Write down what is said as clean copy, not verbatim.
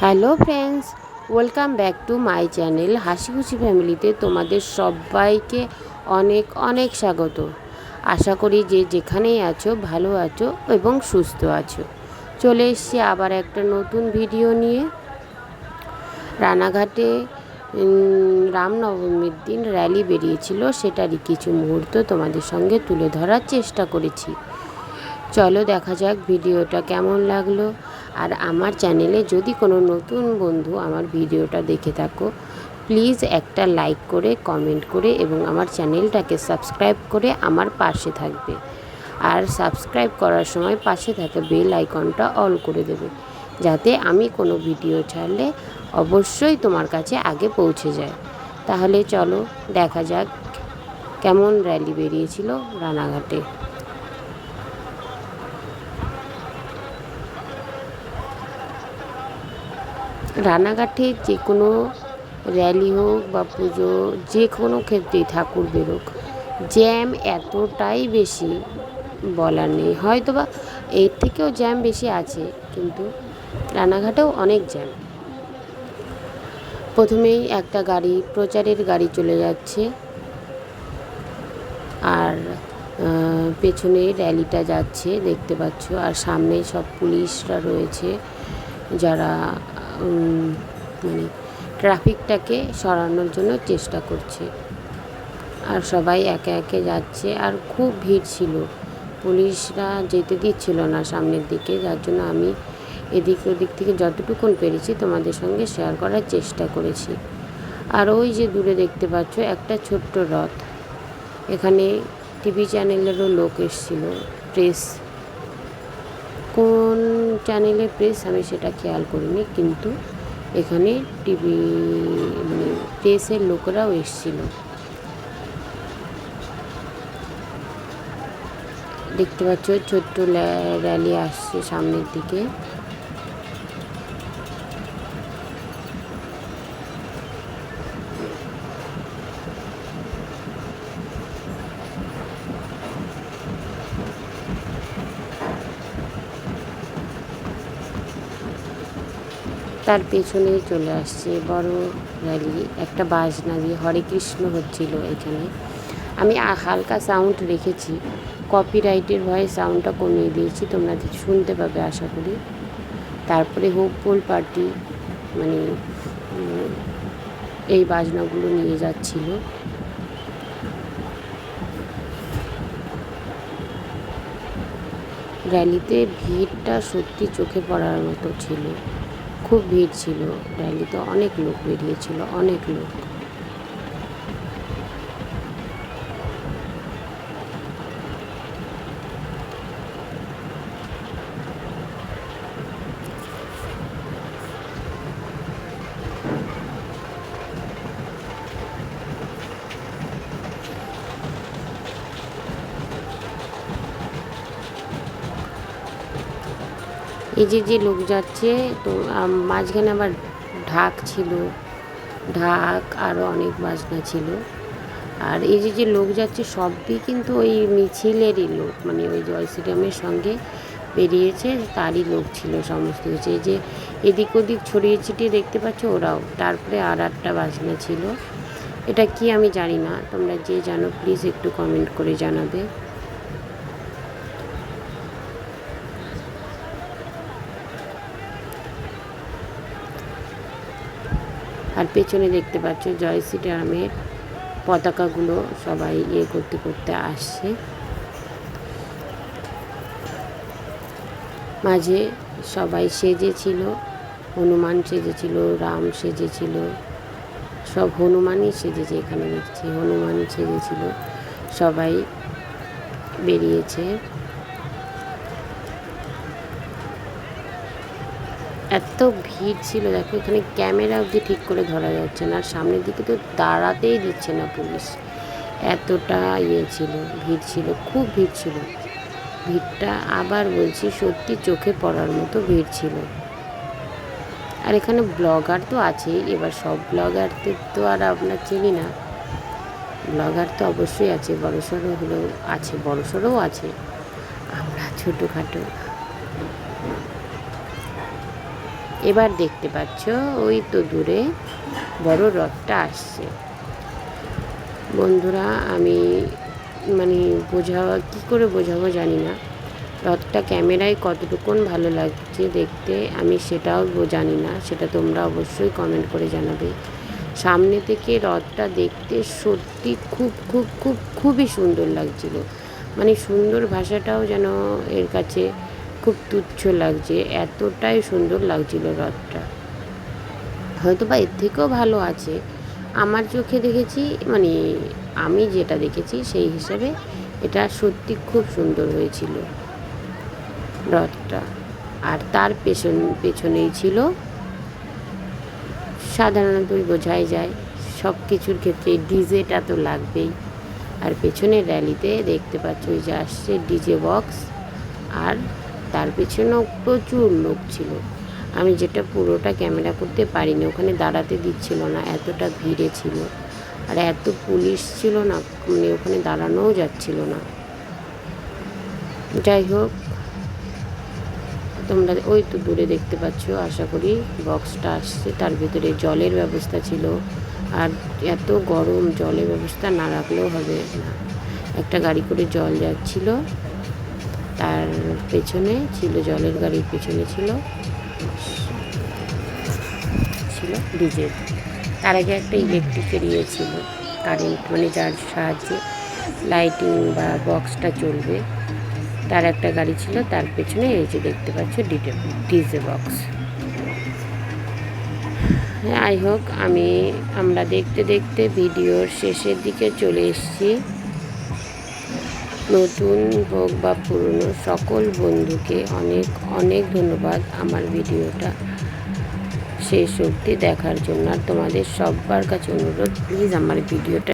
Hello friends, welcome back to my channel হাসি খুশি ফ্যামিলিতে তোমাদের সবাইকে অনেক অনেক স্বাগত। আশা করি যে যেখানেই আছো ভালো আছো এবং সুস্থ আছো। চলে এসেছি আবার একটা নতুন ভিডিও নিয়ে। রানাঘাটে রামনবমীর দিন র্যালি বেরিয়েছিল, সেটারই কিছু মুহূর্ত তোমাদের সঙ্গে তুলে ধরার চেষ্টা করেছি। চলো দেখা যাক ভিডিওটা কেমন লাগলো। আর আমার চ্যানেলে যদি কোনো নতুন বন্ধু আমার ভিডিওটা দেখে থাকো, প্লিজ একটা লাইক করে কমেন্ট করে এবং আমার চ্যানেলটাকে সাবস্ক্রাইব করে আমার পাশে থাকবে। আর সাবস্ক্রাইব করার সময় পাশে থাকা বেল আইকনটা অল করে দেবে, যাতে আমি কোনো ভিডিও ছাড়লে অবশ্যই তোমার কাছে আগে পৌঁছে যায়। তাহলে চলো দেখা যাক কেমন র্যালি বেরিয়েছিল রানাঘাটে। রানাঘাটে যে কোনো র্যালি হোক বা পুজো, যে কোনো ক্ষেত্রেই ঠাকুর বেরোক, জ্যাম এতটাই বেশি বলার নেই। হয়তো বা এর থেকেও জ্যাম বেশি আছে, কিন্তু রানাঘাটেও অনেক জ্যাম। প্রথমেই একটা গাড়ি, প্রচারের গাড়ি চলে যাচ্ছে, আর পেছনে র্যালিটা যাচ্ছে দেখতে পাচ্ছ। আর সামনে সব পুলিশরা রয়েছে, যারা মানে ট্রাফিকটাকে সরানোর জন্য চেষ্টা করছে। আর সবাই একে একে যাচ্ছে, আর খুব ভিড় ছিল, পুলিশরা যেতে দিচ্ছিল না সামনের দিকে, যার জন্য আমি এদিক ওদিক থেকে যতটুকুন পেরেছি তোমাদের সঙ্গে শেয়ার করার চেষ্টা করেছি। আর ওই যে দূরে দেখতে পাচ্ছ একটা ছোট্ট রথ, এখানে টিভি চ্যানেলেরও লোক এসেছিল, প্রেস, কোন চ্যানেলের প্রেস আমি সেটা খেয়াল করিনি, কিন্তু এখানে টিভি মানে প্রেসের লোকেরাও এসেছিল। দেখতে পাচ্ছ ছোট্ট র্যালি আসছে সামনের দিকে। তার পেছনে চলে আসছে বড় র্যালি, একটা বাজনা দিয়ে হরে কৃষ্ণ হচ্ছিল এখানে। আমি হালকা সাউন্ড রেখেছি, কপিরাইটের ভয়ে সাউন্ডটা কমিয়ে দিয়েছি, তোমরা শুনতে পাবে আশা করি। তারপরে হোপফুল পার্টি মানে এই বাজনাগুলো নিয়ে যাচ্ছিল। র্যালিতে ভিড়টা সত্যি চোখে পড়ার মতো ছিল, খুব ভিড় ছিল র্যালিতে, অনেক লোক বেরিয়েছিল, অনেক লোক। এই যে লোক যাচ্ছে, তো মাঝখানে আবার ঢাক ছিল, ঢাক আরও অনেক বাজনা ছিল। আর এই যে লোক যাচ্ছে সবই কিন্তু ওই মিছিলেরই লোক, মানে ওই জয় শ্রীরামের সঙ্গে বেরিয়েছে তারই লোক ছিল সমস্ত কিছু। এই যে এদিক ওদিক ছড়িয়ে ছিটিয়ে দেখতে পাচ্ছ ওরাও। তারপরে আর একটা বাজনা ছিল, এটা কি আমি জানি না, তোমরা যে জানো প্লিজ একটু কমেন্ট করে জানাবে। আর পেছনে দেখতে পাচ্ছ জয় শ্রীরামের পতাকাগুলো সবাই করতে করতে আসছে। মাঝে সবাই সেজেছিল, হনুমান সেজেছিল, রাম সেজেছিল, সব হনুমানই সেজেছে, এখানে দেখছি হনুমান সেজেছিল, সবাই বেরিয়েছে। এত ভিড় ছিল, দেখো এখানে ক্যামেরা অবধি ঠিক করে ধরা যাচ্ছে না, আর সামনের দিকে তো দাঁড়াতেই দিচ্ছে না পুলিশ, এতটা ছিল, ভিড় ছিল, খুব ভিড় ছিল। ভিড়টা আবার বলছি সত্যি চোখে পড়ার মতো ভিড় ছিল। আর এখানে ব্লগার তো আছেই, এবার সব ব্লগারদের তো আর আপনার চিনি না, ব্লগার তো অবশ্যই আছে, বড়সড় হলেও আছে, বড়সড়ও আছে, আমরা ছোটোখাটো। এবার দেখতে পাচ্ছ ওই তো দূরে বড় রথটা আসছে। বন্ধুরা আমি মানে কী করে বোঝাবো জানি না, রথটা ক্যামেরায় কতটুকুন ভালো লাগছে দেখতে আমি সেটাও জানি না, সেটা তোমরা অবশ্যই কমেন্ট করে জানাবে। সামনে থেকে রথটা দেখতে সত্যি খুব খুব খুব খুবই সুন্দর লাগছিল, মানে সুন্দর ভাষাটাও যেন এর কাছে খুব তুচ্ছ লাগছে, এতটাই সুন্দর লাগছিল রথটা। হয়তো বা এর থেকেও ভালো আছে, আমার চোখে দেখেছি, মানে আমি যেটা দেখেছি সেই হিসাবে এটা সত্যি খুব সুন্দর হয়েছিল রথটা। আর তার পেছনেই ছিল, সাধারণতই বোঝাই যায় সব কিছুর ক্ষেত্রে ডিজেটা তো লাগবেই। আর পেছনের র্যালিতে দেখতে পাচ্ছ ওই যে আসছে ডিজে বক্স, আর তার পেছনেও প্রচুর লোক ছিল। আমি যেটা পুরোটা ক্যামেরা করতে পারিনি, ওখানে দাঁড়াতে দিচ্ছিল না, এতটা ভিড়ে ছিল, আর এত পুলিশ ছিল না, মানে ওখানে দাঁড়ানোও যাচ্ছিল না। যাই হোক, তোমরা ওই তো দূরে দেখতে পাচ্ছ, আশা করি বক্সটা আসছে, তার ভিতরে জলের ব্যবস্থা ছিল। আর এত গরম, জলের ব্যবস্থা না রাখলেও হবে না। একটা গাড়ি করে জল যাচ্ছিল, তার পেছনে ছিল, জলের গাড়ির পেছনে ছিল ডিজে। তার আগে একটা ইলেকট্রিকের ছিল, কারেন্ট, মানে যার সাহায্যে লাইটিং বা বক্সটা চলবে, তার একটা গাড়ি ছিল, তার পেছনে এই যে দেখতে পাচ্ছ ডিজে বক্স। যাই হোক, আমরা দেখতে দেখতে ভিডিওর শেষের দিকে চলে এসেছি। নতুন হোক বা পুরনো সকল বন্ধুকে অনেক অনেক ধন্যবাদ আমার ভিডিওটা শেষ অবধি দেখার জন্য। আর তোমাদের সবার কাছে অনুরোধ, প্লিজ আমার ভিডিওটা